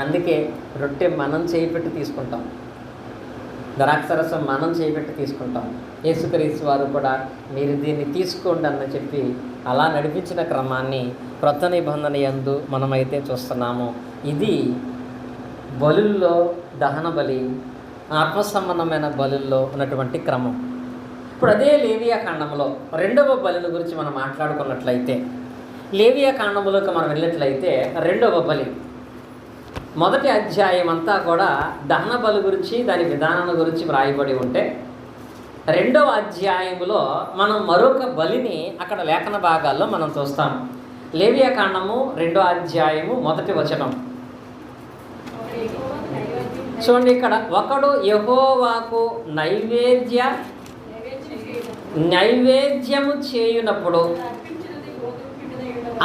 అందుకే రొట్టె మనం చేయిపెట్టి తీసుకుంటాం, ద్రాక్షరసం మనం చేయిపెట్టి తీసుకుంటాం. యేసుక్రీస్తు వారు కూడా మీరు దీన్ని తీసుకోండి అని చెప్పి అలా నడిపించిన క్రమాన్ని క్రొత్త నిబంధన యందు మనమైతే చూస్తున్నాము. ఇది బలుల్లో దహన బలి, ఆత్మ సంబంధమైన బలుల్లో ఉన్నటువంటి క్రమం. ఇప్పుడు అదే లేవియా కాండంలో రెండవ బలిని గురించి మనం మాట్లాడుకున్నట్లయితే, లేవియా కాండంలోకి మనం వెళ్ళినట్లయితే రెండవ బలి మొదటి అధ్యాయం అంతా కూడా దహన బలి గురించి, దాని విధానం గురించి వ్రాయబడి ఉంటే, రెండవ అధ్యాయంలో మనం మరొక బలిని అక్కడ లేఖన భాగాల్లో మనం చూస్తాం. లేవియా కాండము 2వ అధ్యాయము 1వ వచనం చూడండి. ఇక్కడ ఒకడు యెహోవాకు నైవేద్యము చేయునప్పుడు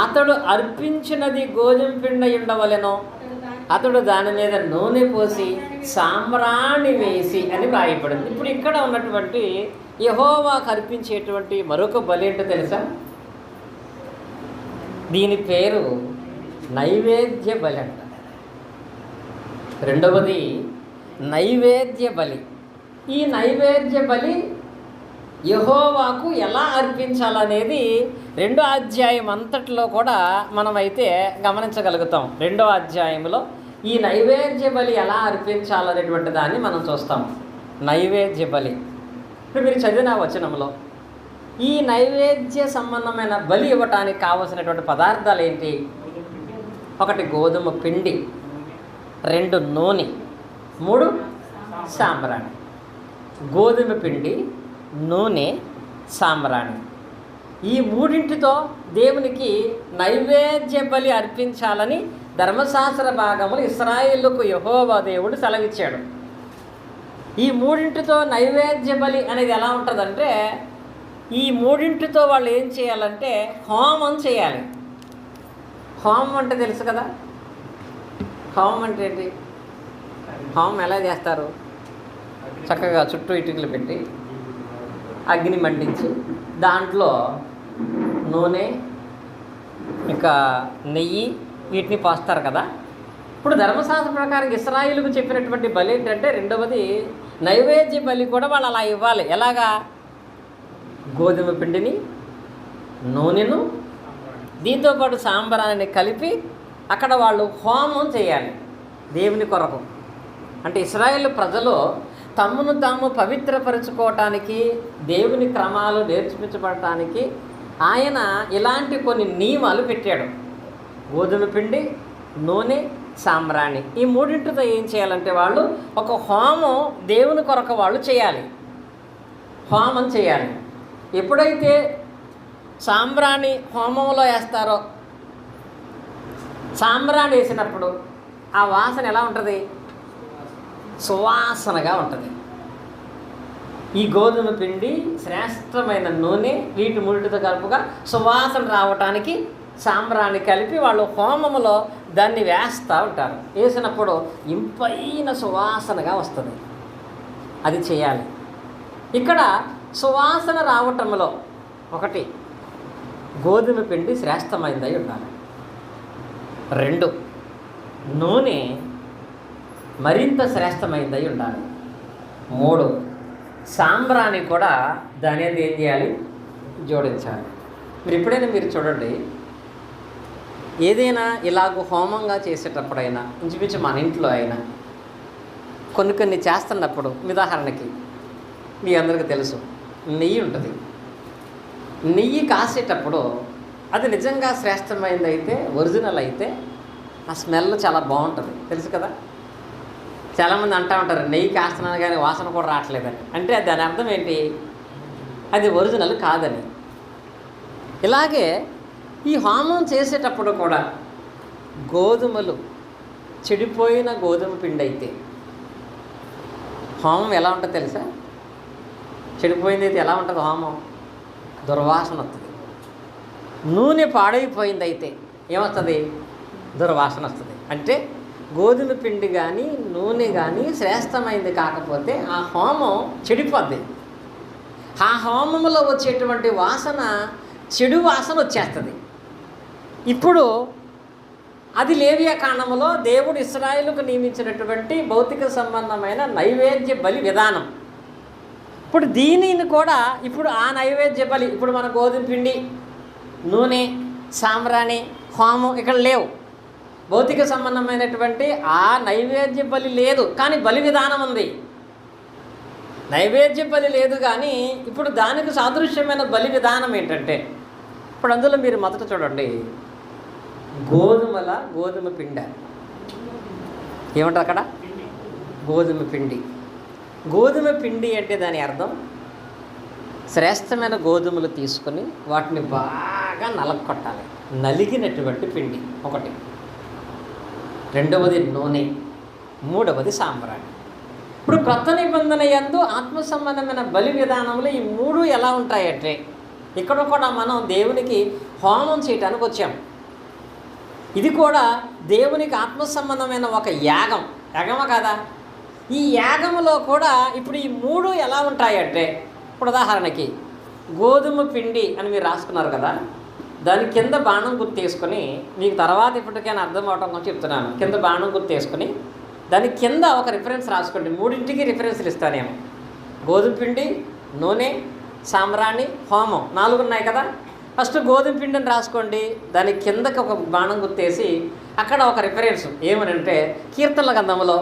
అతడు అర్పించినది గోధుమ పిండి ఉండవలెను, అతడు దాని మీద నూనె పోసి సాంబ్రాణి వేసి అని వ్రాయబడింది. ఇప్పుడు ఇక్కడ ఉన్నటువంటి యెహోవాకు అర్పించేటువంటి మరొక బలి ఏంటో తెలుసా? దీని పేరు నైవేద్య బలి అంట. రెండవది నైవేద్య బలి. ఈ నైవేద్య బలి యెహోవాకు ఎలా అర్పించాలనేది 2వ అధ్యాయం అంతట్లో కూడా మనమైతే గమనించగలుగుతాం. 2వ అధ్యాయంలో ఈ నైవేద్య బలి ఎలా అర్పించాలనేటువంటి దాన్ని మనం చూస్తాం. నైవేద్య బలి ఇప్పుడు మీరు చదివిన వచనంలో ఈ నైవేద్య సంబంధమైన బలి ఇవ్వటానికి కావలసినటువంటి పదార్థాలు ఏంటి? 1 గోధుమ పిండి, 2 నూనె, 3 సాంబ్రాణి. గోధుమ పిండి, నూనె, సాంబ్రాణి, ఈ మూడింటితో దేవునికి నైవేద్య బలి అర్పించాలని ధర్మశాస్త్ర భాగములు ఇశ్రాయేలుకు యెహోవా దేవుడు సెలవిచ్చాడు. ఈ మూడింటితో నైవేద్య బలి అనేది ఎలా ఉంటుందంటే, ఈ మూడింటితో వాళ్ళు ఏం చేయాలంటే హోమం చేయాలి. హోమం అంటే తెలుసు కదా? హోమం అంటే ఏంటి? హోమం ఎలా చేస్తారు? చక్కగా చుట్టూ ఇటుకలు పెట్టి అగ్ని మండించి దాంట్లో నూనె ఇంకా నెయ్యి వీటిని పోస్తారు కదా. ఇప్పుడు ధర్మశాస్త్ర ప్రకారం ఇశ్రాయేలుకు చెప్పినటువంటి బలి ఏంటంటే, రెండవది నైవేద్య బలి కూడా వాళ్ళు అలా ఇవ్వాలి. ఎలాగా? గోధుమ పిండిని, నూనెను, దీంతోపాటు సాంబ్రాన్ని కలిపి అక్కడ వాళ్ళు హోమం చేయాలి దేవుని కొరకు. అంటే ఇశ్రాయేలు ప్రజలు తమను తాము పవిత్రపరచుకోవటానికి, దేవుని క్రమాలు నేర్పించబడటానికి ఆయన ఇలాంటి కొన్ని నియమాలు పెట్టాడు. గోధుమ పిండి, నూనె, సాంబ్రాణి, ఈ మూడింటితో ఏం చేయాలంటే వాళ్ళు ఒక హోమం దేవుని కొరకు వాళ్ళు చేయాలి, హోమం చేయాలి. ఎప్పుడైతే సాంబ్రాణి హోమంలో వేస్తారో, సాంబ్రాణి వేసినప్పుడు ఆ వాసన ఎలా ఉంటుంది? సువాసనగా ఉంటుంది. ఈ గోధుమ పిండి, శ్రేష్టమైన నూనె, వీటి మూడిటితో కలుపుగా సువాసన రావటానికి సాంబ్రాణి కలిపి వాళ్ళు హోమములో దాన్ని వేస్తూ ఉంటారు. వేసినప్పుడు ఇంపైన సువాసనగా వస్తుంది. అది చేయాలి. ఇక్కడ సువాసన రావటంలో 1 గోధుమ పిండి శ్రేష్టమైనదై ఉండాలి, 2 నూనె మరింత శ్రేష్టమైనదై ఉండాలి, 3 సాంబ్రాణి కూడా దాని ఏం చేయాలి? జోడించాలి. మీరు ఎప్పుడైనా మీరు చూడండి, ఏదైనా ఇలాగ హోమంగా చేసేటప్పుడైనా, ఇంచుమించు మన ఇంట్లో అయినా కొన్ని చేస్తున్నప్పుడు, ఉదాహరణకి మీ అందరికీ తెలుసు నెయ్యి ఉంటుంది. నెయ్యి కాసేటప్పుడు అది నిజంగా శ్రేష్టమైనది అయితే, ఒరిజినల్ అయితే ఆ స్మెల్ చాలా బాగుంటుంది, తెలుసు కదా? చాలామంది అంటూ ఉంటారు నెయ్యి కాస్తున్నాను కానీ వాసన కూడా రావట్లేదని. అంటే దాని అర్థం ఏంటి? అది ఒరిజినల్ కాదని. ఇలాగే ఈ హోమం చేసేటప్పుడు కూడా గోధుమలు, చెడిపోయిన గోధుమ పిండి అయితే హోమం ఎలా ఉంటుందో తెలుసా? చెడిపోయింది అయితే ఎలా ఉంటుంది హోమం? దుర్వాసన వస్తుంది. నూనె పాడైపోయింది అయితే ఏమొస్తుంది? దుర్వాసన వస్తుంది. అంటే గోధుమ పిండి కానీ నూనె కానీ శ్రేష్టమైంది కాకపోతే ఆ హోమం చెడిపోద్ది. ఆ హోమంలో వచ్చేటువంటి వాసన చెడు వాసన వచ్చేస్తుంది. ఇప్పుడు అది లేవియా కాండములో దేవుడు ఇశ్రాయేలుకు నియమించినటువంటి భౌతిక సంబంధమైన నైవేద్య బలి విధానం. ఇప్పుడు దీనిని కూడా ఇప్పుడు ఆ నైవేద్య బలి, ఇప్పుడు మన గోధుమ పిండి, నూనె, సాంబ్రాణి, హోమం ఇక్కడ లేవు. భౌతిక సంబంధమైనటువంటి ఆ నైవేద్య బలి లేదు, కానీ బలి విధానం ఉంది. నైవేద్య బలి లేదు, కానీ ఇప్పుడు దానికి సాదృశ్యమైన బలి విధానం ఏంటంటే, ఇప్పుడు అందులో మీరు మొదట చూడండి, గోధుమ పిండి ఏమంటారు అక్కడ? గోధుమ పిండి. గోధుమ పిండి అంటే దాని అర్థం శ్రేష్టమైన గోధుమలు తీసుకొని వాటిని బాగా నలగొట్టాలి. నలిగినటువంటి పిండి ఒకటి, రెండవది నూనె, మూడవది సాంబ్రాణి. ఇప్పుడు కొత్త నిబంధన యందు ఆత్మ సంబంధమైన బలి విధానంలో ఈ మూడు ఎలా ఉంటాయంటే, ఇక్కడ కూడా మనం దేవునికి హోమం చేయటానికి వచ్చాం. ఇది కూడా దేవునికి ఆత్మ సంబంధమైన ఒక యాగమ కదా. ఈ యాగములో కూడా ఇప్పుడు ఈ మూడు ఎలా ఉంటాయంటే, ఇప్పుడు ఉదాహరణకి గోధుమ పిండి అని మీరు రాసుకున్నారు కదా, దాని కింద బాణం గుర్తు వేసుకొని, మీకు తర్వాత ఇప్పటికైనా అర్థం అవటం కోసం చెప్తున్నాను. కింద బాణం గుర్తు వేసుకొని దాని కింద ఒక రిఫరెన్స్ రాసుకోండి. మూడింటికి రిఫరెన్స్లు ఇస్తానేమో. గోధుమ పిండి, నూనె, సాంబ్రాణి, హోమం 4 ఉన్నాయి కదా. ఫస్ట్ గోధుమ పిండిని రాసుకోండి, దాని కిందకి ఒక బాణం గుర్తేసి అక్కడ ఒక రిఫరెన్స్ ఏమనంటే, కీర్తనల గ్రంథంలో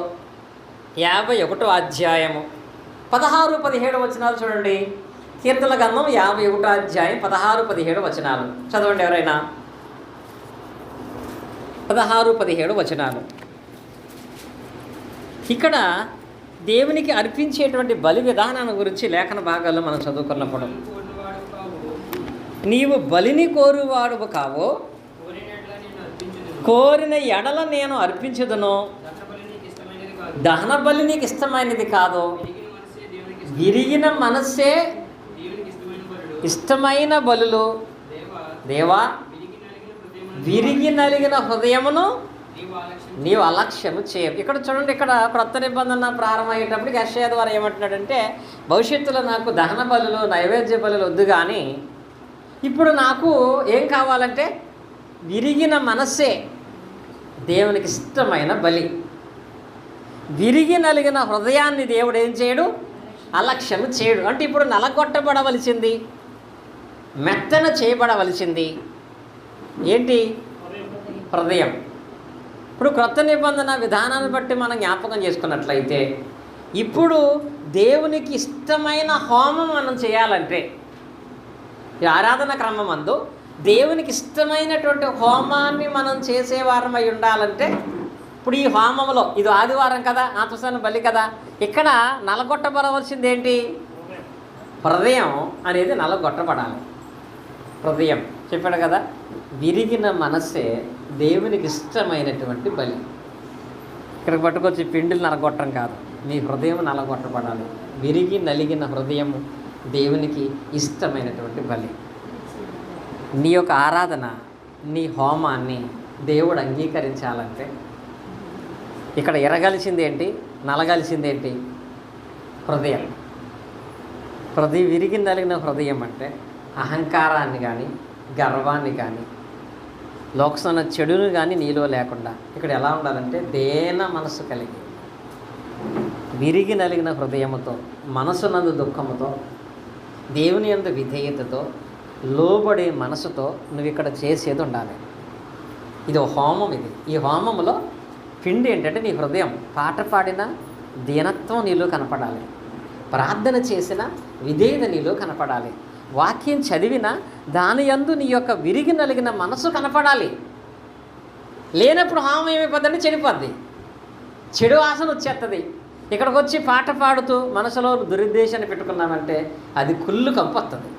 51వ అధ్యాయము 16-17 వచనాలు చూడండి. కీర్తనల గ్రంథం 51వ అధ్యాయం 16-17 వచనాలు చదవండి ఎవరైనా. 16-17 వచనాలు. ఇక్కడ దేవునికి అర్పించేటువంటి బలి విధానాన్ని గురించి లేఖన భాగాల్లో మనం చదువుకున్నప్పుడు, నీవు బలిని కోరువాడువు కావో, కోరిన ఎడల నేను అర్పించదును, దహన బలి నీకు ఇష్టమైనది కాదు, విరిగిన మనస్సే ఇష్టమైన బలులు. దేవా, విరిగి నలిగిన హృదయమును నీవు అలక్ష్యము చేయవు. ఇక్కడ చూడండి, ఇక్కడ క్రొత్త నిబంధన ప్రారంభమయ్యేటప్పటికి యెషయా ద్వారా ఏమంటున్నాడంటే, భవిష్యత్తులో నాకు దహన బలులు, నైవేద్య బలులు వద్దు, కానీ ఇప్పుడు నాకు ఏం కావాలంటే విరిగిన మనస్సే దేవునికి ఇష్టమైన బలి. విరిగి నలిగిన హృదయాన్ని దేవుడు ఏం చేయడు? అలక్ష్యము చేయడు. అంటే ఇప్పుడు నలగొట్టబడవలసింది, మెత్తన చేయబడవలసింది ఏంటి? హృదయం. ఇప్పుడు క్రొత్త నిబంధన విధానాన్ని బట్టి మనం జ్ఞాపకం చేసుకున్నట్లయితే, ఇప్పుడు దేవునికి ఇష్టమైన హోమం మనం చేయాలంటే, ఈ ఆరాధన క్రమం అందు దేవునికి ఇష్టమైనటువంటి హోమాన్ని మనం చేసేవారమై ఉండాలంటే, ఇప్పుడు ఈ హోమంలో ఇది ఆదివారం కదా, ఆత్మసన బలి కదా, ఇక్కడ నలగొట్టబడవలసింది ఏంటి? హృదయం అనేది నలగొట్టబడాలి. హృదయం చెప్పాడు కదా, విరిగిన మనస్సే దేవునికి ఇష్టమైనటువంటి బలి. ఇక్కడికి పట్టుకొచ్చి పిండిలు నలగొట్టడం కాదు, నీ హృదయం నలగొట్టబడాలి. విరిగి నలిగిన హృదయము దేవునికి ఇష్టమైనటువంటి బలి. నీ యొక్క ఆరాధన, నీ హోమాన్ని దేవుడు అంగీకరించాలంటే ఇక్కడ ఎరగలిసింది ఏంటి? నలగలిసింది ఏంటి? హృదయం. విరిగి నలిగిన హృదయం అంటే అహంకారాన్ని కానీ, గర్వాన్ని కానీ, లోకసన చెడును కానీ నీలో లేకుండా ఇక్కడ ఎలా ఉండాలంటే దేన మనసు కలిగి, విరిగి నలిగిన హృదయముతో, మనసునందు దుఃఖముతో, దేవుని యందు విధేయతతో, లోబడే మనసుతో నువ్వు ఇక్కడ చేసేది ఉండాలి. ఇది హోమం. ఈ హోమంలో పిండి ఏంటంటే నీ హృదయం. పాట పాడిన దీనత్వం నీలో కనపడాలి, ప్రార్థన చేసిన విధేయత నీలో కనపడాలి, వాక్యం చదివిన దాని యందు నీ యొక్క విరిగి నలిగిన మనసు కనపడాలి. లేనప్పుడు హోమం ఏమైపోద్దంటే చెడిపోద్ది, చెడు వాసన వచ్చేస్తుంది. ఇక్కడికి వచ్చి పాట పాడుతూ మనసులో దురుద్దేశాన్ని పెట్టుకున్నామంటే అది కుళ్ళు కంపొస్తుంది.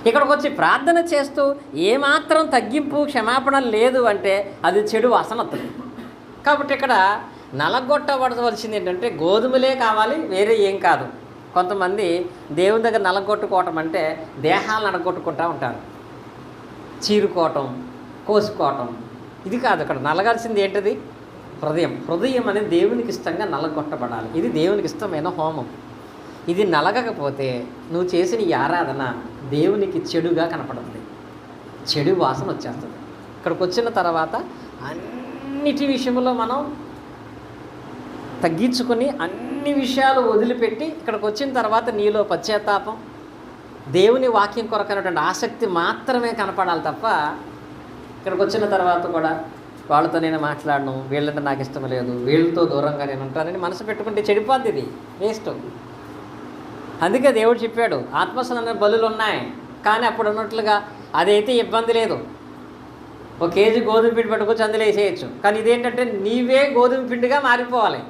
ఇక్కడికి వచ్చి ప్రార్థన చేస్తూ ఏమాత్రం తగ్గింపు, క్షమాపణ లేదు అంటే అది చెడు వాసన వస్తుంది. కాబట్టి ఇక్కడ నలగొట్టబడవలసింది ఏంటంటే గోధుమలే కావాలి, వేరే ఏం కాదు. కొంతమంది దేవుని దగ్గర నలగొట్టుకోవటం అంటే దేహాలను నలగొట్టుకుంటూ ఉంటారు, చీరుకోవటం, కోసుకోవటం. ఇది కాదు. ఇక్కడ నలగాల్సింది ఏంటిది? హృదయం అనేది దేవునికి ఇష్టంగా నలగొట్టబడాలి. ఇది దేవునికి ఇష్టమైన హోమం. ఇది నలగకపోతే నువ్వు చేసిన ఈ ఆరాధన దేవునికి చెడుగా కనపడుతుంది, చెడు వాసన వచ్చేస్తుంది. ఇక్కడికి వచ్చిన తర్వాత అన్నిటి విషయంలో మనం తగ్గించుకొని అన్ని విషయాలు వదిలిపెట్టి ఇక్కడికి వచ్చిన తర్వాత నీలో పశ్చాత్తాపం, దేవుని వాక్యం కొరకైనటువంటి ఆసక్తి మాత్రమే కనపడాలి తప్ప ఇక్కడికి వచ్చిన తర్వాత కూడా వాళ్ళతో నేను మాట్లాడను, వీళ్ళంటే నాకు ఇష్టం లేదు, వీళ్ళతో దూరంగా నేను ఉంటానని మనసు పెట్టుకుంటే చెడిపోద్ది, ఇది వేస్ట్. అందుకే దేవుడు చెప్పాడు ఆత్మసన బలులు ఉన్నాయి, కానీ అప్పుడు ఉన్నట్లుగా అదైతే ఇబ్బంది లేదు, ఒక కేజీ గోధుమ పిండి పట్టుకొచ్చి అందులో వేసేయచ్చు. కానీ ఇదేంటంటే నీవే గోధుమ పిండిగా మారిపోవాలి,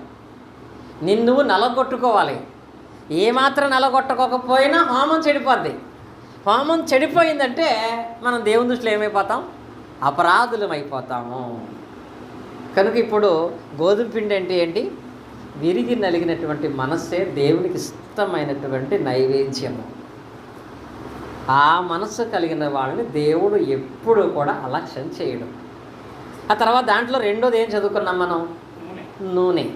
నిన్ను నలగొట్టుకోవాలి. ఏమాత్రం నలగొట్టుకోకపోయినా హోమం చెడిపోద్ది. హోమం చెడిపోయిందంటే మనం దేవుని దృష్టిలో ఏమైపోతాం? అపరాధులం అయిపోతాము. కనుక ఇప్పుడు గోధుమ పిండి అంటే ఏంటి? విరిగి నలిగినటువంటి మనస్సే దేవునికి ఇష్టమైనటువంటి నైవేద్యము. ఆ మనస్సు కలిగిన వాళ్ళని దేవుడు ఎప్పుడు కూడా అలక్ష్యం చేయడు. ఆ తర్వాత దాంట్లో రెండోది ఏం చదువుకున్నాం మనం? నూనె.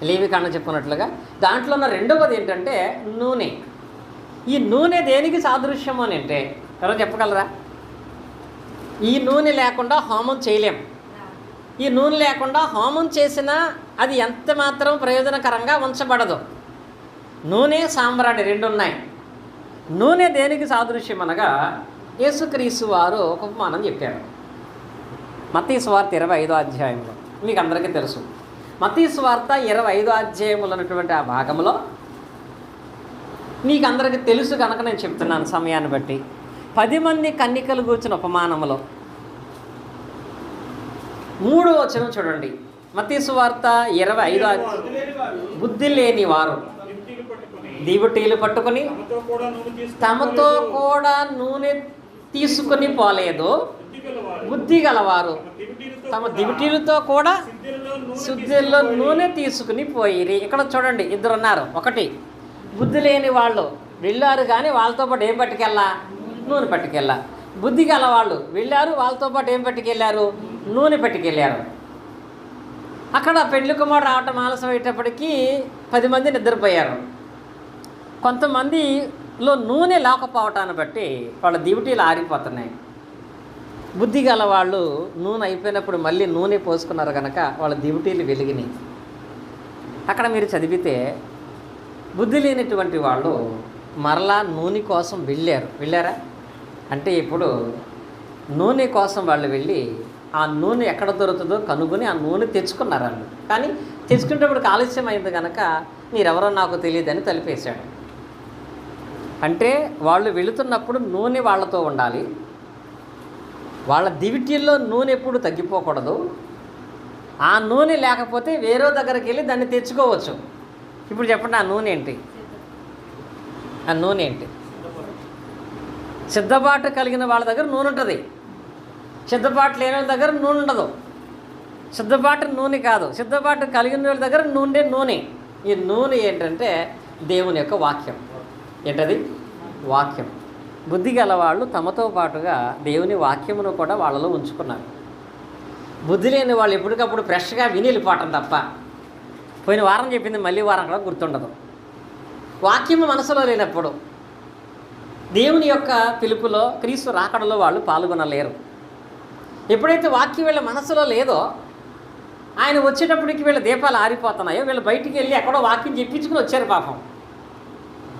లేవికాండం చెప్పుకున్నట్లుగా దాంట్లో ఉన్న రెండవది ఏంటంటే నూనె. ఈ నూనె దేనికి సాదృశ్యము అని అంటే ఎవరో చెప్పగలరా? ఈ నూనె లేకుండా హోమం చేయలేం. ఈ నూనె లేకుండా హోమం చేసినా అది ఎంత మాత్రం ప్రయోజనకరంగా ఉంచబడదు. నూనె, సాంబ్రాణి రెండు ఉన్నాయి. నూనె దేనికి సాదృశ్యం అనగా యేసుక్రీస్తు వారు ఒక ఉపమానం చెప్పారు. మత్తయి సువార్త 25వ అధ్యాయంలో, మీకు అందరికీ తెలుసు, మత్తయి సువార్త 25వ అధ్యాయంలో ఉన్నటువంటి ఆ భాగంలో మీకు అందరికీ తెలుసు కనుక నేను చెప్తున్నాను సమయాన్ని బట్టి. 10 మంది కన్యకలు కూర్చున్న ఉపమానంలో 3వ వచనం చూడండి. మత్తయి సువార్త 25వ బుద్ధి లేని వారు దివిటీలు పట్టుకొని తమతో కూడా నూనె తీసుకుని పోలేదు, బుద్ధి గలవారు తమ దివిటీలతో కూడా శుద్ధిలో నూనె తీసుకుని పోయిరి. ఇక్కడ చూడండి, ఇద్దరు ఉన్నారు. ఒకటి బుద్ధి లేని వాళ్ళు వెళ్ళారు, కానీ వాళ్ళతో పాటు ఏం పట్టుకెళ్ళా? నూనె పట్టుకెళ్ళా. బుద్ధి గల వాళ్ళు వెళ్ళారు, వాళ్ళతో పాటు ఏం పట్టుకెళ్ళారు? నూనె పట్టుకెళ్ళారు. అక్కడ పెళ్లి కుమారుడు రావటం ఆలస్యం అయ్యేటప్పటికీ 10 మంది నిద్రపోయారు. కొంతమందిలో నూనె లేకపోవటాన్ని బట్టి వాళ్ళ దివిటీలు ఆరిపోతున్నాయి. బుద్ధి గల వాళ్ళు నూనె అయిపోయినప్పుడు మళ్ళీ నూనె పోసుకున్నారు కనుక వాళ్ళ దివిటీలు వెలిగినాయి. అక్కడ మీరు చదివితే బుద్ధి లేనటువంటి వాళ్ళు మరలా నూనె కోసం వెళ్ళారా? అంటే ఇప్పుడు నూనె కోసం వాళ్ళు వెళ్ళి ఆ నూనె ఎక్కడ దొరుకుతుందో కనుగొని ఆ నూనె తెచ్చుకున్నారు వాళ్ళు. కానీ తెచ్చుకునేటప్పుడు ఆలస్యం అయింది కనుక మీరెవరో నాకు తెలియదని తలిపేశాడు. అంటే వాళ్ళు వెళుతున్నప్పుడు నూనె వాళ్ళతో ఉండాలి. వాళ్ళ దివిటీల్లో నూనె ఎప్పుడు తగ్గిపోకూడదు. ఆ నూనె లేకపోతే వేరే దగ్గరికి వెళ్ళి దాన్ని తెచ్చుకోవచ్చు. ఇప్పుడు చెప్పండి, ఆ నూనె ఏంటి? ఆ నూనె ఏంటి? సిద్ధపాటు కలిగిన వాళ్ళ దగ్గర నూనె ఉంటుంది, సిద్ధపాటు లేని వాళ్ళ దగ్గర నూనె ఉండదు. సిద్ధపాటు నూనె కాదు, సిద్ధపాటు కలిగిన వాళ్ళ దగ్గర నూనె. ఈ నూనె ఏంటంటే దేవుని యొక్క వాక్యం. ఏంటది? వాక్యం. బుద్ధి గల వాళ్ళు తమతో పాటుగా దేవుని వాక్యమును కూడా వాళ్ళలో ఉంచుకున్నారు. బుద్ధి లేని వాళ్ళు ఎప్పటికప్పుడు ఫ్రెష్గా విని వెళ్ళిపోవటం తప్ప పోయిన వారం చెప్పింది మళ్ళీ వారం కూడా గుర్తుండదు. వాక్యము మనసులో లేనప్పుడు దేవుని యొక్క పిలుపులో, క్రీస్తు రాకడలో వాళ్ళు పాల్గొనలేరు. ఎప్పుడైతే వాక్యం వీళ్ళ మనసులో లేదో, ఆయన వచ్చేటప్పటికి వీళ్ళ దీపాలు ఆరిపోతున్నాయో, వీళ్ళు బయటికి వెళ్ళి ఎక్కడో వాక్యం చెప్పించుకుని వచ్చారు పాపం.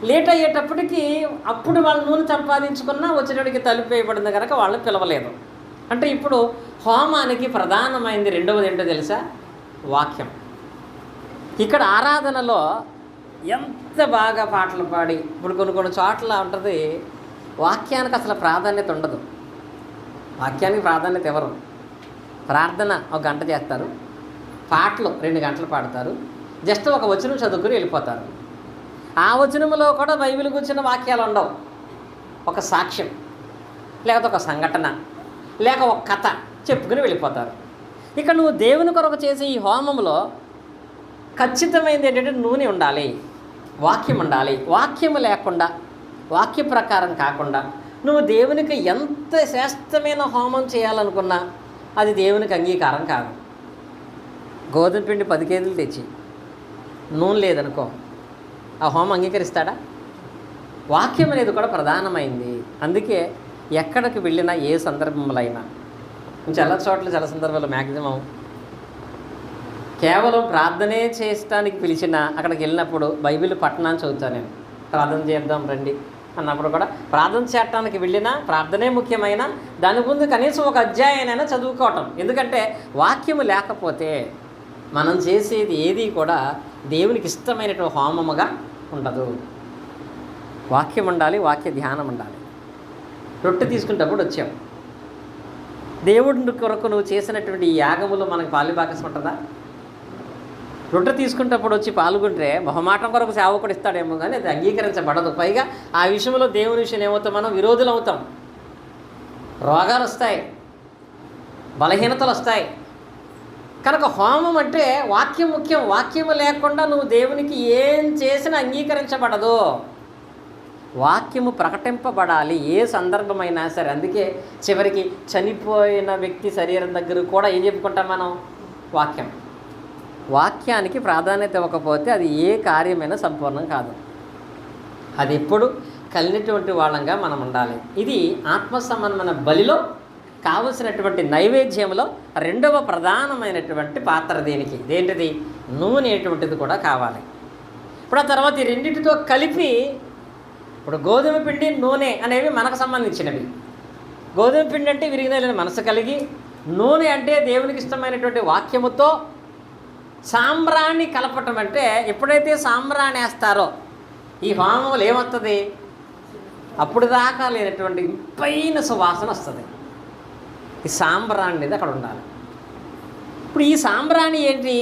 లేట్ అయ్యేటప్పటికి అప్పుడు వాళ్ళు నూనె సంపాదించుకున్నా వచ్చేటప్పటికి తలుపు వేయబడింది కనుక వాళ్ళని పిలవలేదు. అంటే ఇప్పుడు హోమానికి ప్రధానమైనది రెండవది ఏంటో తెలుసా? వాక్యం. ఇక్కడ ఆరాధనలో ఎంత బాగా పాటలు పాడి, ఇప్పుడు కొన్ని చోట్ల ఉంటుంది వాక్యానికి అసలు ప్రాధాన్యత ఉండదు. వాక్యానికి ప్రాధాన్యత ఎవరు? ప్రార్థన 1 గంట చేస్తారు, పాటలు 2 గంటలు పాడతారు, జస్ట్ ఒక వచనం చదువుకుని వెళ్ళిపోతారు. ఆ వచనంలో కూడా బైబిల్ కూర్చున్న వాక్యాలు ఉండవు. ఒక సాక్ష్యం, లేకపోతే ఒక సంఘటన, లేక ఒక కథ చెప్పుకుని వెళ్ళిపోతారు. ఇక నువ్వు దేవుని కొరకు చేసే ఈ హోమంలో ఖచ్చితమైనది ఏంటంటే నూనె ఉండాలి, వాక్యం ఉండాలి. వాక్యం లేకుండా, వాక్య ప్రకారం కాకుండా నువ్వు దేవునికి ఎంత శ్రేష్టమైన హోమం చేయాలనుకున్నా అది దేవునికి అంగీకారం కాదు. గోధుమ పిండి 10 కేజీలు తెచ్చి నూనె లేదనుకో, ఆ హోమం అంగీకరిస్తాడా? వాక్యం అనేది కూడా ప్రధానమైంది. అందుకే ఎక్కడికి వెళ్ళినా, ఏ సందర్భంలో అయినా చాలా చోట్ల చాలా సందర్భాల్లో మ్యాక్సిమం కేవలం ప్రార్థనే చేయడానికి పిలిచిన అక్కడికి వెళ్ళినప్పుడు బైబిల్ పట్టణాన్ని చదువుతాను నేను. ప్రార్థన చేద్దాం రండి అన్నప్పుడు కూడా ప్రార్థన చేయడానికి వెళ్ళినా ప్రార్థనే ముఖ్యమైన దాని ముందు కనీసం ఒక అధ్యాయానైనా చదువుకోవటం. ఎందుకంటే వాక్యము లేకపోతే మనం చేసేది ఏది కూడా దేవునికి ఇష్టమైనటువంటి హోమముగా ఉండదు. వాక్యం ఉండాలి, వాక్య ధ్యానం ఉండాలి. రొట్టె తీసుకునేటప్పుడు వచ్చాం, దేవుడి కొరకు నువ్వు చేసినటువంటి ఈ యాగములో మనకు పాలుభాగస్యం ఉంటుందా? రొట్టె తీసుకునేటప్పుడు వచ్చి పాల్గొంటే మొహమాటం కొరకు సేవకుడు ఇస్తాడేమో కానీ అది అంగీకరించబడదు. పైగా ఆ విషయంలో దేవుని విషయం ఏమవుతాం, మనం విరోధులు అవుతాం, రోగాలు వస్తాయి, బలహీనతలు వస్తాయి. కనుక హోమం అంటే వాక్యం ముఖ్యం. వాక్యము లేకుండా నువ్వు దేవునికి ఏం చేసినా అంగీకరించబడదు. వాక్యము ప్రకటింపబడాలి ఏ సందర్భమైనా సరే. అందుకే చివరికి చనిపోయిన వ్యక్తి శరీరం దగ్గర కూడా ఏం చెప్పుకుంటాం మనం? వాక్యం. వాక్యానికి ప్రాధాన్యత ఇవ్వకపోతే అది ఏ కార్యమైనా సంపూర్ణం కాదు. అది ఎప్పుడు కలిగినటువంటి వాళ్ళంగా మనం ఉండాలి. ఇది ఆత్మసంబంధమైన బలిలో కావలసినటువంటి నైవేద్యంలో రెండవ ప్రధానమైనటువంటి పాత్ర దేనికి? దేంటిది? నూనె అనేటువంటిది కూడా కావాలి. ఇప్పుడు ఆ తర్వాత ఈ రెండింటితో కలిపి, ఇప్పుడు గోధుమ పిండి నూనె అనేవి మనకు సంబంధించినవి. గోధుమ పిండి అంటే విరిగిన మనసు కలిగి, నూనె అంటే దేవునికి ఇష్టమైనటువంటి వాక్యముతో సాంబ్రాణి కలపటం. అంటే ఎప్పుడైతే సాంబ్రాణి వేస్తారో ఈ హోమములు ఏమవుతుంది? అప్పుడు దాకా లేనటువంటి ఇంపైన సువాసన వస్తుంది. ఈ సాంబ్రాణి అనేది అక్కడ ఉండాలి. ఇప్పుడు ఈ సాంబ్రాణి ఏంటి?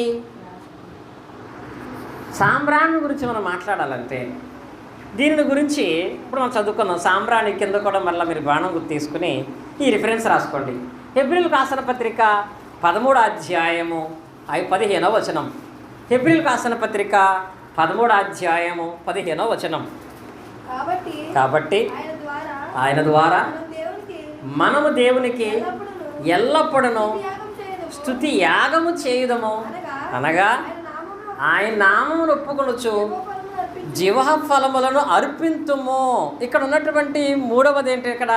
సాంబ్రాణి గురించి మనం మాట్లాడాలంటే దీని గురించి ఇప్పుడు మనం చదువుకున్నాం. సాంబ్రాణి కింద కూడా మళ్ళీ మీరు బాణం గుర్తు తీసుకుని ఈ రిఫరెన్స్ రాసుకోండి. హెబ్రీయులకు రాసిన పత్రిక 13వ అధ్యాయము 15వ వచనం. హెబ్రీయులకు రాసిన పత్రిక 13వ అధ్యాయము 15వ వచనం. కాబట్టి ఆయన ద్వారా మనము దేవునికి ఎల్లప్పుడూ స్తుతి యాగము చేయుదము, అనగా ఆయన నామమును ఒప్పుకొనుచు జీవ ఫలములను అర్పింతుము. ఇక్కడ ఉన్నటువంటి మూడవది ఏంటి? ఇక్కడ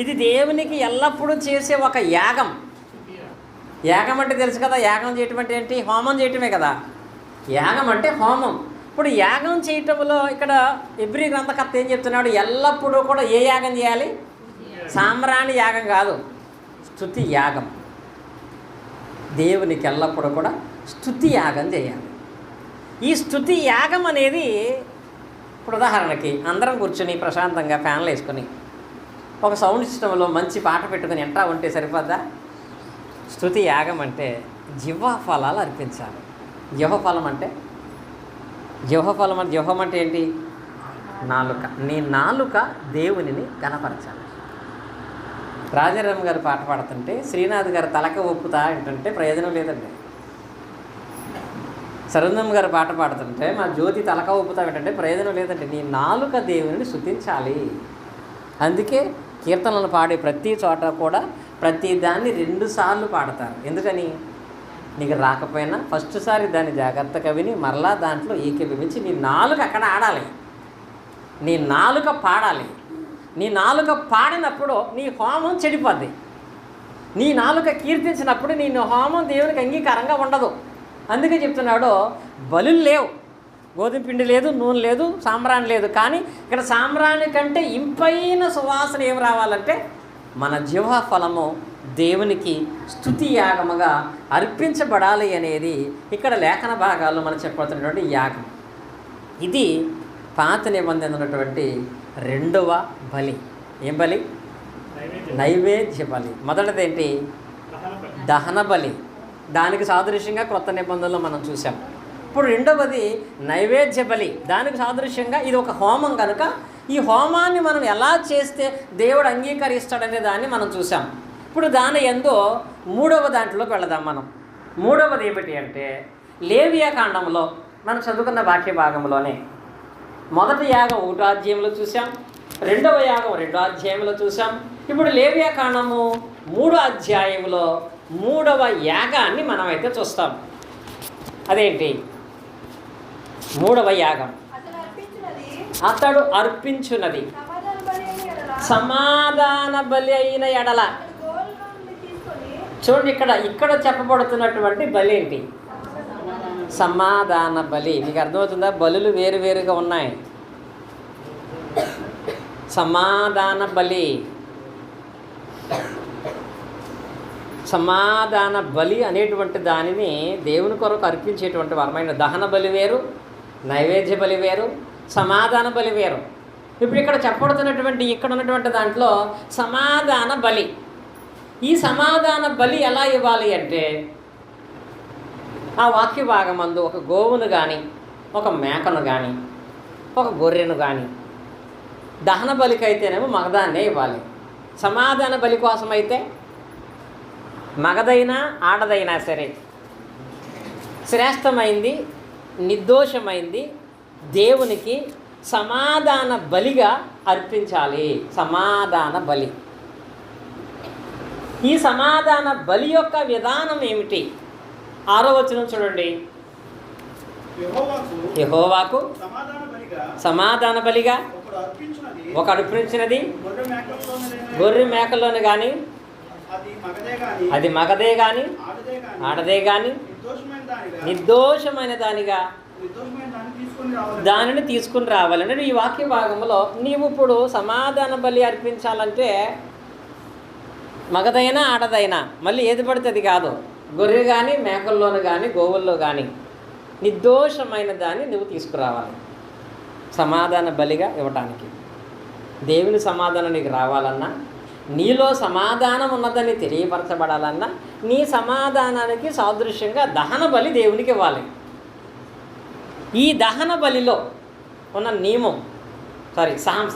ఇది దేవునికి ఎల్లప్పుడూ చేసే ఒక యాగం. యాగం అంటే తెలుసు కదా, యాగం చేయటం అంటే ఏంటి? హోమం చేయటమే కదా. యాగం అంటే హోమం. ఇప్పుడు యాగం చేయటంలో ఇక్కడ హెబ్రీ గ్రంథకర్త ఏం చెప్తున్నాడు? ఎల్లప్పుడూ కూడా ఏ యాగం చేయాలి? సాంబ్రాణి యాగం కాదు, స్తుతి యాగం. దేవునికి ఎల్లప్పుడూ కూడా స్తుతి యాగం చేయాలి. ఈ స్తుతి యాగం అనేది ఇప్పుడు ఉదాహరణకి అందరం కూర్చొని ప్రశాంతంగా ఫ్యాన్లు వేసుకొని ఒక సౌండ్ సిస్టంలో మంచి పాట పెట్టుకొని ఎంటా ఉంటే సరిపోద్దా? స్తుతి యాగం అంటే జిహ్వ ఫలాలు అర్పించాలి. జిహ్వఫలం అంటే జిహ్వం అంటే ఏంటి? నాలుక. నీ నాలుక దేవునిని గణపరచాలి. రాజారాం గారు పాట పాడుతుంటే శ్రీనాథ్ గారు తలక ఒప్పుతా ఏంటంటే ప్రయోజనం లేదండి. సరంజం గారు పాట పాడుతుంటే మా జ్యోతి తలక ఒప్పుతా ఏంటంటే ప్రయోజనం లేదండి. నీ నాలుక దేవునిని స్తుతించాలి. అందుకే కీర్తనలు పాడే ప్రతి చోట కూడా ప్రతి దాన్ని 2 సార్లు పాడతారు. ఎందుకని? నీకు రాకపోయినా ఫస్ట్ సారి దాన్ని జాగ్రత్తగా విని మరలా దాంట్లో ఏకీభవించి నీ నాలుక అక్కడ ఆడాలి, నీ నాలుక పాడాలి. నీ నాలుక పాడినప్పుడు నీ హోమం చెడిపోద్ది. నీ నాలుక కీర్తించినప్పుడు నీ హోమం దేవునికి అంగీకారంగా ఉండదు. అందుకే చెప్తున్నాడు, బలులు లేవు, గోధుమ పిండి లేదు, నూనె లేదు, సాంబ్రాణి లేదు. కానీ ఇక్కడ సాంబ్రాణి కంటే ఇంపైన సువాసన ఏం రావాలంటే మన జీవ ఫలము దేవునికి స్తుతి యాగముగా అర్పించబడాలి అనేది ఇక్కడ లేఖన భాగాల్లో మనం చెప్పబడుతున్నటువంటి యాగం. ఇది పాత నిబంధన ఉన్నటువంటి రెండవ బలి. ఏం బలి? నైవేద్య బలి. మొదటిది ఏంటి? దహన బలి. దానికి సాదృశ్యంగా క్రొత్త నిబంధనలో మనం చూసాం. ఇప్పుడు రెండవది నైవేద్య బలి. దానికి సాదృశ్యంగా ఇది ఒక హోమం కనుక ఈ హోమాన్ని మనం ఎలా చేస్తే దేవుడు అంగీకరిస్తాడనే దాన్ని మనం చూసాం. ఇప్పుడు దాని యందు మూడవ దాంట్లోకి వెళదాం మనం. మూడవది ఏమిటి అంటే లేవియా కాండంలో మనం చదువుకున్న వాక్య భాగంలోనే మొదటి యాగం 1వ అధ్యాయంలో చూసాం, రెండవ యాగం 2వ అధ్యాయంలో చూసాం. ఇప్పుడు లేవియా కాండము 3వ అధ్యాయంలో 3వ యాగాన్ని మనమైతే చూస్తాం. అదేంటి? 3వ యాగం. అతడు అర్పించున్నది సమాధాన బలి అయిన ఎడల చూడండి, ఇక్కడ చెప్పబడుతున్నటువంటి బలి ఏంటి? సమాధాన బలి. మీకు అర్థమవుతుందా? బలులు వేరువేరుగా ఉన్నాయి. సమాధాన బలి, సమాధాన బలి అనేటువంటి దానిని దేవుని కొరకు అర్పించేటువంటి వరమైన దహన బలి వేరు, నైవేద్య బలి వేరు, సమాధాన బలి వేరు. ఇప్పుడు ఇక్కడ ఇక్కడ ఉన్నటువంటి దాంట్లో సమాధాన బలి. ఈ సమాధాన బలి ఎలా ఇవ్వాలి అంటే, ఆ వాక్య భాగమందు ఒక గోవును కానీ, ఒక మేకను కానీ, ఒక గొర్రెను కానీ, దహన బలికి అయితేనేమో మగదాన్నే ఇవ్వాలి. సమాధాన బలి కోసం అయితే మగదైనా ఆడదైనా సరే శ్రేష్టమైంది, నిర్దోషమైంది దేవునికి సమాధాన బలిగా అర్పించాలి. సమాధాన బలి. ఈ సమాధాన బలి యొక్క విధానం ఏమిటి? 6వ వచనం చూడండి. యెహోవాకు సమాధాన బలిగా ఒక అర్పించినది గొర్రె మేకల్లోని కానీ, అది మగదే కానీ ఆడదే కానీ నిర్దోషమైన దానిగా దానిని తీసుకుని రావాలని ఈ వాక్య భాగంలో నీవు ఇప్పుడు సమాధాన బలి అర్పించాలంటే మగదైనా ఆడదైనా, మళ్ళీ ఏది పడితే అది కాదు, గొర్రె కానీ మేకల్లోను కానీ గోవుల్లో కానీ నిర్దోషమైన దాన్ని నువ్వు తీసుకురావాలి సమాధాన బలిగా ఇవ్వటానికి. దేవుని సమాధానం నీకు రావాలన్నా, నీలో సమాధానం ఉన్నదని తెలియపరచబడాలన్నా, నీ సమాధానానికి సాదృశ్యంగా దహన బలి దేవునికి ఇవ్వాలి. ఈ దహన బలిలో ఉన్న నియమం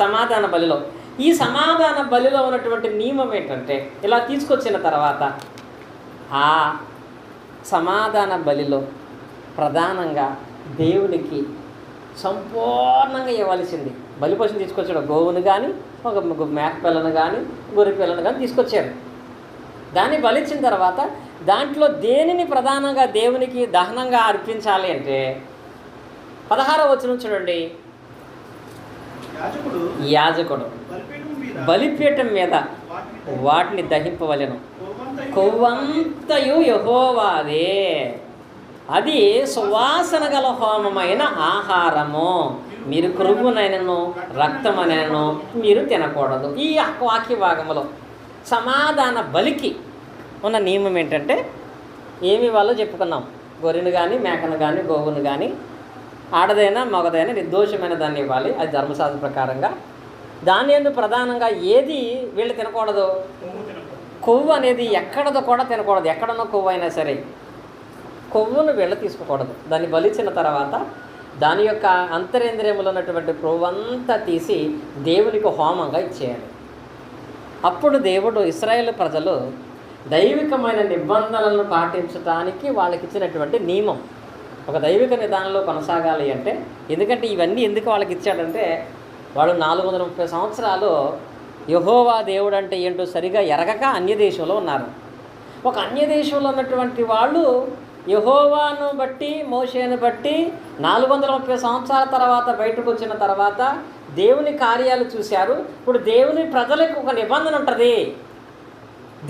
సమాధాన బలిలో, ఈ సమాధాన బలిలో ఉన్నటువంటి నియమం ఏంటంటే, ఇలా తీసుకొచ్చిన తర్వాత ఆ సమాధాన బలిలో ప్రధానంగా దేవునికి సంపూర్ణంగా ఇవ్వాల్సింది. బలిపశుని తీసుకొచ్చాడు, గోవును కానీ ఒక మేక పిల్లను కానీ గొర్రె పిల్లను కానీ తీసుకొచ్చారు. దాన్ని బలిచ్చిన తర్వాత దాంట్లో దేనిని ప్రధానంగా దేవునికి దహనంగా అర్పించాలి అంటే 16వ వచనం చూడండి. యాజకుడు బలిపీఠం మీద వాటిని దహింపవలెను. కొవ్వంతయు యెహోవాదే, అది సువాసన గల హోమమైన ఆహారము. మీరు క్రొవ్వునైనను రక్తమనైనను మీరు తినకూడదు. ఈ వాక్య భాగంలో సమాధాన బలికి ఉన్న నియమం ఏంటంటే, ఏమి ఇవ్వాలో చెప్పుకున్నాం. గొర్రెను కానీ మేకను కానీ గోవును కానీ ఆడదైనా మగదైనా నిర్దోషమైన దాన్ని ఇవ్వాలి. అది ధర్మశాస్త్ర ప్రకారంగా. దాని యందు ప్రధానంగా ఏది వీళ్ళు తినకూడదు? కొవ్వు అనేది ఎక్కడదో కూడా తినకూడదు. ఎక్కడన్నా కొవ్వు అయినా సరే కొవ్వును వీళ్ళు తీసుకోకూడదు. దాన్ని బలిచిన తర్వాత దాని యొక్క అంతరేంద్రియములో ఉన్నటువంటి కొవ్వంతా తీసి దేవునికి హోమంగా ఇచ్చేయాలి. అప్పుడు దేవుడు ఇశ్రాయేలు ప్రజలు దైవికమైన నిబంధనలను పాటించడానికి వాళ్ళకి ఇచ్చినటువంటి నియమం. ఒక దైవిక నిదానంలో కొనసాగాలి అంటే, ఎందుకంటే ఇవన్నీ ఎందుకు వాళ్ళకి ఇచ్చాడంటే, వాళ్ళు 430 సంవత్సరాలు యెహోవా దేవుడు అంటే ఏంటో సరిగా ఎరగక అన్యదేశంలో ఉన్నారు. ఒక అన్యదేశంలో ఉన్నటువంటి వాళ్ళు యెహోవాను బట్టి మోషేను బట్టి 430 సంవత్సరాల తర్వాత బయటకు వచ్చిన తర్వాత దేవుని కార్యాలు చూశారు. ఇప్పుడు దేవుని ప్రజలకు ఒక నిబంధన ఉంటుంది.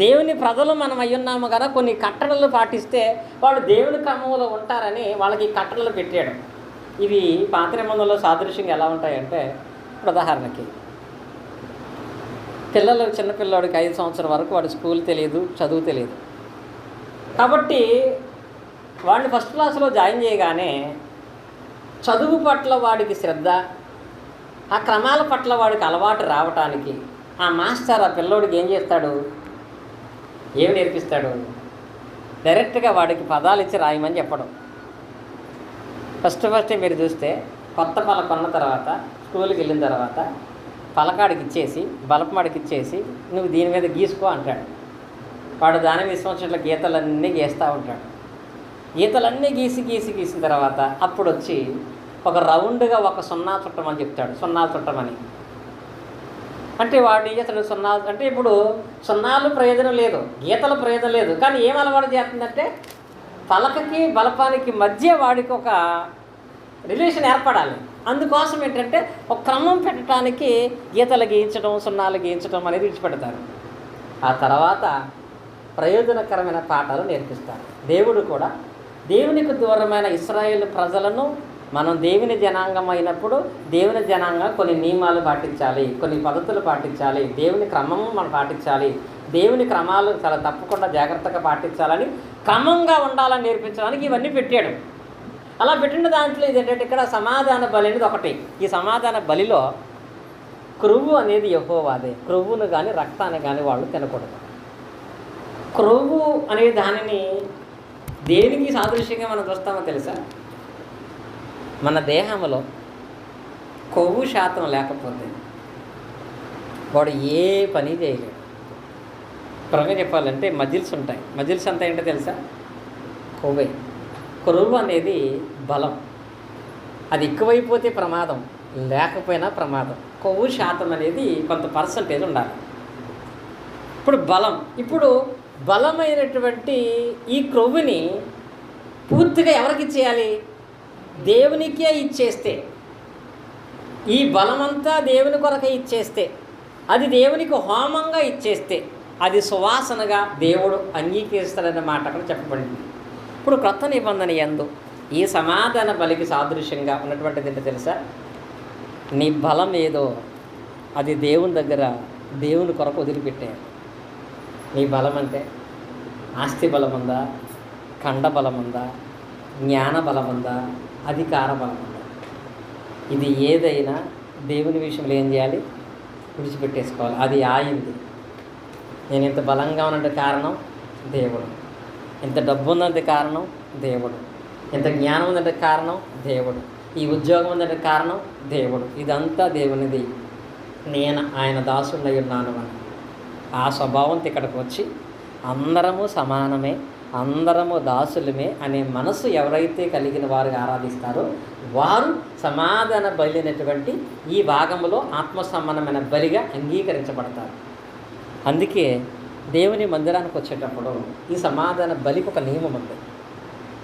దేవుని ప్రజలు మనం అయ్యున్నాము కదా, కొన్ని కట్టడలు పాటిస్తే వాళ్ళు దేవుని క్రమంలో ఉంటారని వాళ్ళకి కట్టడలు పెట్టాడు. ఇవి పాత నిబంధనలో సాదృశ్యంగా ఎలా ఉంటాయంటే, ఉదాహరణకి చిన్నపిల్లడికి 5 సంవత్సరాల వరకు వాడు స్కూల్ తెలియదు, చదువు తెలియదు. కాబట్టి వాడిని ఫస్ట్ క్లాస్లో జాయిన్ చేయగానే చదువు పట్ల వాడికి శ్రద్ధ, ఆ క్రమాల పట్ల వాడికి అలవాటు రావటానికి ఆ మాస్టర్ ఆ పిల్లోడికి ఏం చేస్తాడు? ఏమి నేర్పిస్తాడు? డైరెక్ట్గా వాడికి పదాలు ఇచ్చి రాయమని చెప్పడం. ఫస్ట్ మీరు చూస్తే కొత్త పలక కొన్న తర్వాత స్కూల్కి వెళ్ళిన తర్వాత పలకాడికి ఇచ్చేసి బలపమాడికి ఇచ్చేసి నువ్వు దీని మీద గీసుకో అంటాడు. వాడు దాని మీద సంవత్సరాల గీతలన్నీ గీస్తూ ఉంటాడు. గీతలన్నీ గీసిన తర్వాత అప్పుడు వచ్చి ఒక రౌండ్గా ఒక 0 చుట్టమని చెప్తాడు. 0 చుట్టమని అంటే వాడు ఏం చేస్తాడు? 0 అంటే ఇప్పుడు 0 ప్రయోజనం లేదు, గీతల ప్రయోజనం లేదు. కానీ ఏం అలవాటు చేస్తుందంటే, పలకకి బలపానికి మధ్య వాడికి ఒక రిలేషన్ ఏర్పడాలి. అందుకోసం ఏంటంటే ఒక క్రమం పెట్టడానికి గీతలు గీయించడం 0 గీయించడం అనేది విడిచిపెడతారు. ఆ తర్వాత ప్రయోజనకరమైన పాఠాలు నేర్పిస్తారు. దేవుడు కూడా దేవునికి దూరమైన ఇశ్రాయేలు ప్రజలను మనం దేవుని జనాంగం అయినప్పుడు దేవుని జనాంగం కొన్ని నియమాలు పాటించాలి, కొన్ని పద్ధతులు పాటించాలి, దేవుని క్రమము మనం పాటించాలి, దేవుని క్రమాలు చాలా తప్పకుండా జాగ్రత్తగా పాటించాలని, క్రమంగా ఉండాలని నేర్పించడానికి ఇవన్నీ పెట్టాడు. అలా పెట్టిన దాంట్లో ఇదేంటంటే ఇక్కడ సమాధాన బలి అనేది ఒకటి. ఈ సమాధాన బలిలో క్రొవ్వు అనేది యెహోవాదే. క్రొవ్వును కానీ రక్తాన్ని కానీ వాళ్ళు తినకూడదు. క్రొవ్వు అనే దానిని దేనికి సాదృశ్యంగా మనం చూస్తామో తెలుసా? మన దేహంలో కొవ్వు శాతం లేకపోతే వాడు ఏ పని చేయలేడు. త్వరగా చెప్పాలంటే మజిల్స్ ఉంటాయి. మజిల్స్ అంతా ఏంటో తెలుసా? కొవ్వే. కొవ్వు అనేది బలం. అది ఎక్కువైపోతే ప్రమాదం, లేకపోయినా ప్రమాదం. కొవ్వు శాతం అనేది కొంత పర్సంటేజ్ ఉండాలి. ఇప్పుడు బలమైనటువంటి ఈ కొవ్వుని పూర్తిగా ఎవరికి ఇచ్చేయాలి? దేవునికే ఇచ్చేస్తే, ఈ బలమంతా దేవుని కొరకే ఇచ్చేస్తే, అది దేవునికి హోమంగా ఇచ్చేస్తే అది సువాసనగా దేవుడు అంగీకరిస్తాడనే మాట అక్కడ చెప్పబడింది. ఇప్పుడు క్రొత్త నిబంధన యందు ఈ సమాధాన బలికి సాదృశ్యంగా ఉన్నటువంటిది ఏంటో తెలుసా? నీ బలం ఏదో అది దేవుని దగ్గర దేవుని కొరకు వదిలిపెట్టారు. నీ బలం అంటే ఆస్తి బలం ఉందా, ఖండ బలం ఉందా, జ్ఞాన బలం ఉందా, అధికార బలం ఉందా? ఇది ఏదైనా దేవుని విషయంలో ఏం చేయాలి? విడిచిపెట్టేసుకోవాలి. అది ఆయింది. నేను ఇంత బలంగా ఉన్నందుకు కారణం దేవుడు, ఇంత డబ్బు ఉన్నందుకు కారణం దేవుడు, ఇంత జ్ఞానం ఉన్నందుకు కారణం దేవుడు, ఈ ఉద్యోగం ఉన్నందుకు కారణం దేవుడు. ఇదంతా దేవునిది, నేను ఆయన దాసుడై ఉన్నాను అని ఆ స్వభావంతో ఇక్కడికి వచ్చి అందరము సమానమే, అందరము దాసులమే అనే మనసు ఎవరైతే కలిగిన వారు ఆరాధిస్తారో వారు సమాధాన బలి అనేటువంటి ఈ భాగంలో ఆత్మసమానమైన బలిగా అంగీకరించబడతారు. అందుకే దేవుని మందిరానికి వచ్చేటప్పుడు ఈ సమాధాన బలికి ఒక నియమం ఉంది.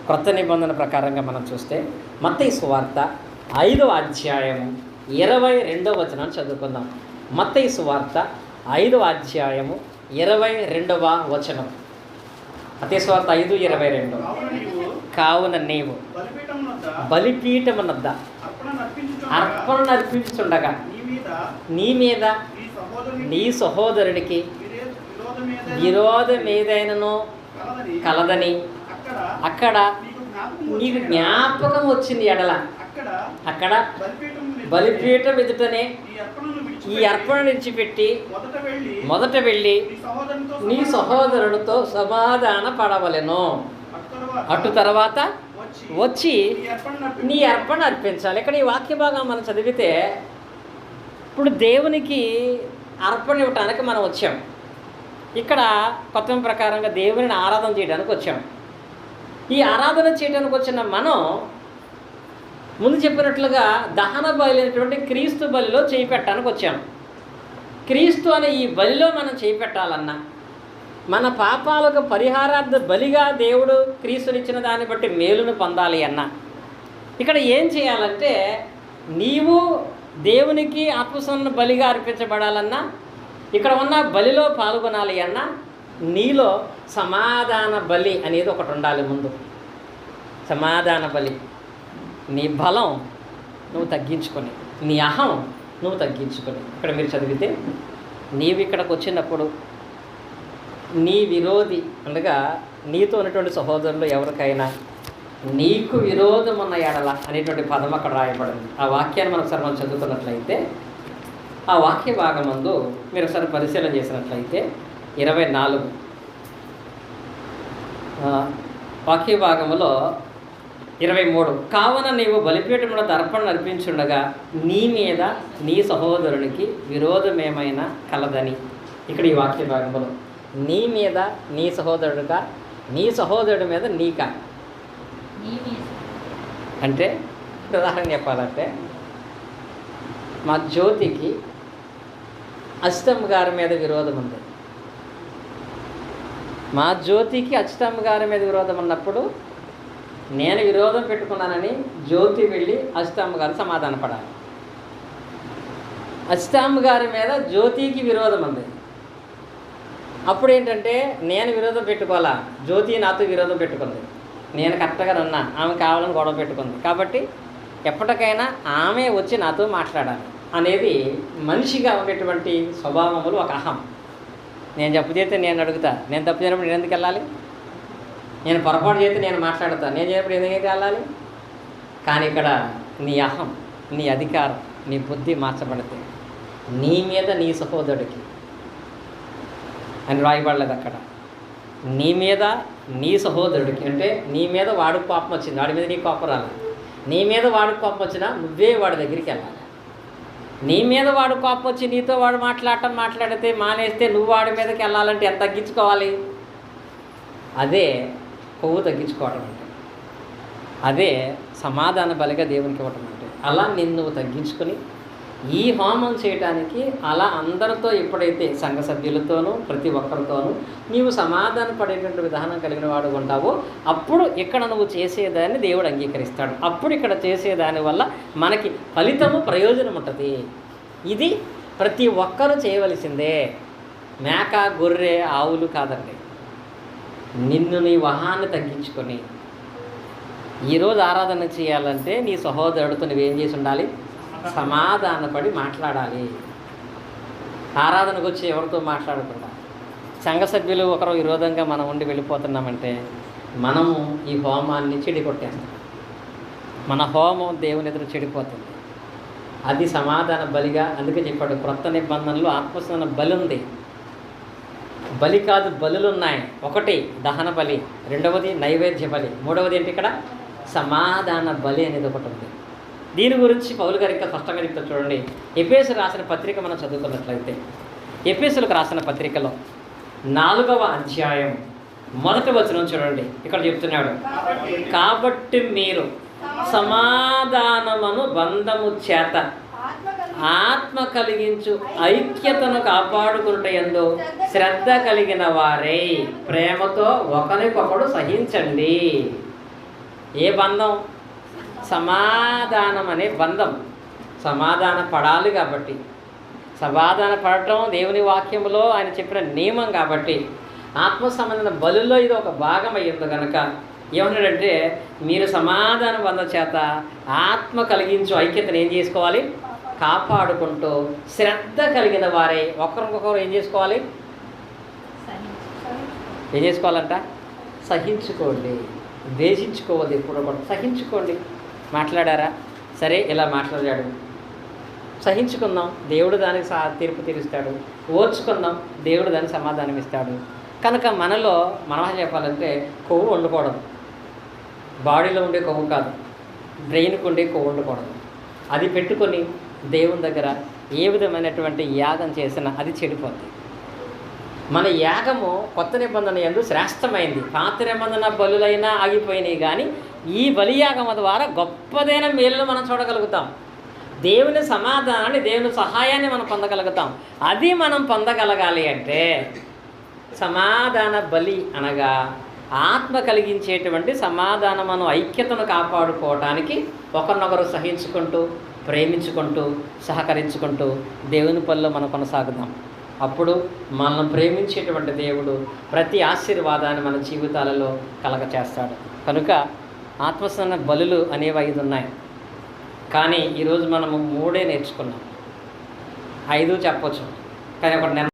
క్రొత్త నిబంధన ప్రకారంగా మనం చూస్తే మత్తయి సువార్త 5వ అధ్యాయము 22వ వచనాన్ని చదువుకుందాం. మత్తయి సువార్త 5వ అధ్యాయము 22వ వచనం. మత్తయి సువార్త 5:22. కావున నీవు బలిపీఠమునొద్ద అర్పణ అర్పించుచుండగా నీ మీద నీ సహోదరుడికి విరోధం ఏదైనానో కలదని అక్కడ నీకు జ్ఞాపకం వచ్చింది ఎడల అక్కడ బలిపీఠం ఎదుటనే ఈ అర్పణ విడిచిపెట్టి మొదట వెళ్ళి నీ సహోదరుడితో సమాధాన పడవలెను. అటు తర్వాత వచ్చి నీ అర్పణ అర్పించాలి. ఇక్కడ ఈ వాక్య భాగం మనం చదివితే ఇప్పుడు దేవునికి అర్పణ ఇవ్వటానికి మనం వచ్చాం. ఇక్కడ కొత్త ప్రకారంగా దేవుని ఆరాధన చేయడానికి వచ్చాం. ఈ ఆరాధన చేయడానికి వచ్చిన మనం ముందు చెప్పినట్లుగా దహన బలి అనేటువంటి క్రీస్తు బలిలో చేయి పెట్టడానికి వచ్చాం. క్రీస్తు అనే ఈ బలిలో మనం చేయి పెట్టాలన్నా, మన పాపాలకు పరిహారార్థ బలిగా దేవుడు క్రీస్తునిచ్చిన దాన్ని బట్టి మేలును పొందాలి అన్నా, ఇక్కడ ఏం చేయాలంటే నీవు దేవునికి ఆత్మసన్న బలిగా అర్పించబడాలన్నా, ఇక్కడ ఉన్న బలిలో పాల్గొనాలి అన్నా నీలో సమాధాన బలి అనేది ఒకటి ఉండాలి. ముందు సమాధాన బలి. నీ బలం నువ్వు తగ్గించుకొని, నీ అహం నువ్వు తగ్గించుకొని. ఇక్కడ మీరు చదివితే నీవు ఇక్కడికి వచ్చినప్పుడు నీ విరోధి అనగా నీతో ఉన్నటువంటి సహోదరులు ఎవరికైనా నీకు విరోధం ఉన్న ఎడల అనేటువంటి పదం అక్కడ రాయబడింది. ఆ వాక్యాన్ని మనం ఒకసారి మనం చదువుతున్నట్లయితే ఆ వాక్య భాగమందు మీరు ఒకసారి పరిశీలన చేసినట్లయితే 24 వాక్య భాగంలో 23 కావున నీవు బలిపీఠమున అర్పణ అర్పించుండగా నీ మీద నీ సహోదరునికి విరోధమేమైనా కలదని. ఇక్కడ ఈ వాక్య భాగంలో నీ మీద నీ సహోదరుడుగా, నీ సహోదరుడి మీద నీకా అంటే ఉదాహరణ చెప్పాలంటే మా జ్యోతికి అచ్యుతమ్మ గారి మీద విరోధం ఉంది. మా జ్యోతికి అచ్యుతమ్మ గారి మీద విరోధం ఉన్నప్పుడు నేను విరోధం పెట్టుకున్నానని జ్యోతి వెళ్ళి అచ్యుతమ్మ గారు సమాధాన పడాలి. అచ్యుతమ్మ గారి మీద జ్యోతికి విరోధం ఉంది. అప్పుడు ఏంటంటే నేను విరోధం పెట్టుకోవాలా, జ్యోతి నాతో విరోధం పెట్టుకుంది, నేను కరెక్ట్గా ఉన్నా, ఆమె కావాలని గొడవ పెట్టుకుంది. కాబట్టి ఎప్పటికైనా ఆమె వచ్చి నాతో మాట్లాడాలి అనేది మనిషిగా ఉండేటువంటి స్వభావములు ఒక అహం. నేను తప్పు చేస్తే నేను అడుగుతా, నేను తప్పు చేయనప్పుడు నేను ఎందుకు వెళ్ళాలి? నేను పొరపాటు చేస్తే నేను మాట్లాడతా, నేను చేయనప్పుడు ఎందుకు వెళ్ళాలి? కానీ ఇక్కడ నీ అహం, నీ అధికారం, నీ బుద్ధి మార్చబడితే నీ మీద నీ సహోదరుడికి అని రాయబడలేదు అక్కడ. నీ మీద నీ సహోదరుడికి అంటే నీ మీద వాడికి కోపం వచ్చింది, వాడి మీద నీ కోపం రాలి. నీ మీద వాడికి కోపం వచ్చినా నువ్వే వాడి దగ్గరికి వెళ్ళాలి. నీ మీద వాడు కోపం వచ్చి నీతో వాడు మాట్లాడితే మానేస్తే నువ్వు వాడి మీదకి వెళ్ళాలంటే ఎంత తగ్గించుకోవాలి? అదే కొవ్వు తగ్గించుకోవటం అంటే, అదే సమాధాన బలిగా దేవునికి ఇవ్వటం అంటే. అలా నిన్ను తగ్గించుకొని ఈ హోమం చేయడానికి అలా అందరితో ఎప్పుడైతే సంఘ సభ్యులతోనూ ప్రతి ఒక్కరితోనూ నీవు సమాధాన పడేటువంటి విధానం కలిగిన వాడు ఉంటావో అప్పుడు ఇక్కడ నువ్వు చేసేదాన్ని దేవుడు అంగీకరిస్తాడు. అప్పుడు ఇక్కడ చేసేదాని వల్ల మనకి ఫలితము ప్రయోజనం ఉంటుంది. ఇది ప్రతి ఒక్కరూ చేయవలసిందే. మేక గొర్రె ఆవులు కాదండి. నిన్ను నీ వహాన్ని తగ్గించుకొని ఈరోజు ఆరాధన చేయాలంటే నీ సహోదరుడితో నువ్వేం చేసి ఉండాలి? సమాధానపడి మాట్లాడాలి. ఆరాధనకు వచ్చి ఎవరితో మాట్లాడకుండా సంఘ సభ్యులు ఒకరు విరోధంగా మనం ఉండి వెళ్ళిపోతున్నామంటే మనము ఈ హోమాన్ని చెడికొట్టేస్తాం. మన హోమం దేవుని ఎదురు చెడిపోతుంది. అది సమాధాన బలిగా. అందుకే చెప్పాడు క్రొత్త నిబంధనలో ఆత్మసన బలి ఉంది. బలి కాదు, బలులు ఉన్నాయి. ఒకటి దహన బలి, రెండవది నైవేద్య బలి, మూడవది ఏంటి ఇక్కడ సమాధాన బలి అనేది ఒకటి ఉంది. దీని గురించి పౌలు గారు ఇంకా స్పష్టంగా చెప్తారు. చూడండి, ఎఫెసు రాసిన పత్రిక మనం చదువుకున్నట్లయితే ఎఫెసులకు రాసిన పత్రికలో 4వ అధ్యాయం 1వ వచనం చూడండి. ఇక్కడ చెప్తున్నాడు, కాబట్టి మీరు సమాధానమును బంధము చేత ఆత్మ కలిగించు ఐక్యతను కాపాడుకుంటయందు శ్రద్ధ కలిగిన వారే ప్రేమతో ఒకరికొకడు సహించండి. ఏ బంధం? సమాధానం అనే బంధం. సమాధాన పడాలి కాబట్టి, సమాధాన పడటం దేవుని వాక్యములో ఆయన చెప్పిన నియమం కాబట్టి ఆత్మ సంబంధమైన బలుల్లో ఇది ఒక భాగం అయ్యింది కనుక ఏమన్నాడంటే మీరు సమాధాన బంధం చేత ఆత్మ కలిగించు ఐక్యతను ఏం చేసుకోవాలి? కాపాడుకుంటూ శ్రద్ధ కలిగిన వారే ఒకరికొకరు ఏం చేసుకోవాలి? ఏం చేసుకోవాలంట? సహించుకోండి. ద్వేషించుకోవద్దు, ఎప్పుడు కూడా సహించుకోండి. మాట్లాడారా? సరే, ఇలా మాట్లాడాడు, సహించుకుందాం, దేవుడు దానికి తీర్పు తీరుస్తాడు. ఓర్చుకుందాం, దేవుడు దానికి సమాధానం ఇస్తాడు. కనుక మనలో మనం చెప్పాలంటే కొవ్వు ఉండకూడదు. బాడీలో ఉండే కొవ్వు కాదు, బ్రెయిన్కి ఉండే కొవ్వు ఉండకూడదు. అది పెట్టుకొని దేవుని దగ్గర ఏ విధమైనటువంటి యాగం చేసినా అది చెడిపోతుంది. మన యాగము కొత్త నిబంధన యందు శ్రేష్టమైంది. పాత నిబంధన బలులైనా ఆగిపోయినాయి, కానీ ఈ బలియాగం ద్వారా గొప్పదైన మేలును మనం చూడగలుగుతాం. దేవుని సమాధానాన్ని, దేవుని సహాయాన్ని మనం పొందగలుగుతాం. అది మనం పొందగలగాలి అంటే సమాధాన బలి అనగా ఆత్మ కలిగించేటువంటి సమాధానమును ఐక్యతను కాపాడుకోవడానికి ఒకరినొకరు సహించుకుంటూ, ప్రేమించుకుంటూ, సహకరించుకుంటూ దేవుని పనిలో మనం కొనసాగుదాం. అప్పుడు మనల్ని ప్రేమించేటువంటి దేవుడు ప్రతి ఆశీర్వాదాన్ని మన జీవితాలలో కలగచేస్తాడు. కనుక ఆత్మసన్న బలులు అనేవి 5 ఉన్నాయి, కానీ ఈరోజు మనము 3 నేర్చుకున్నాం. 5 చెప్పొచ్చు, కానీ ఒకటి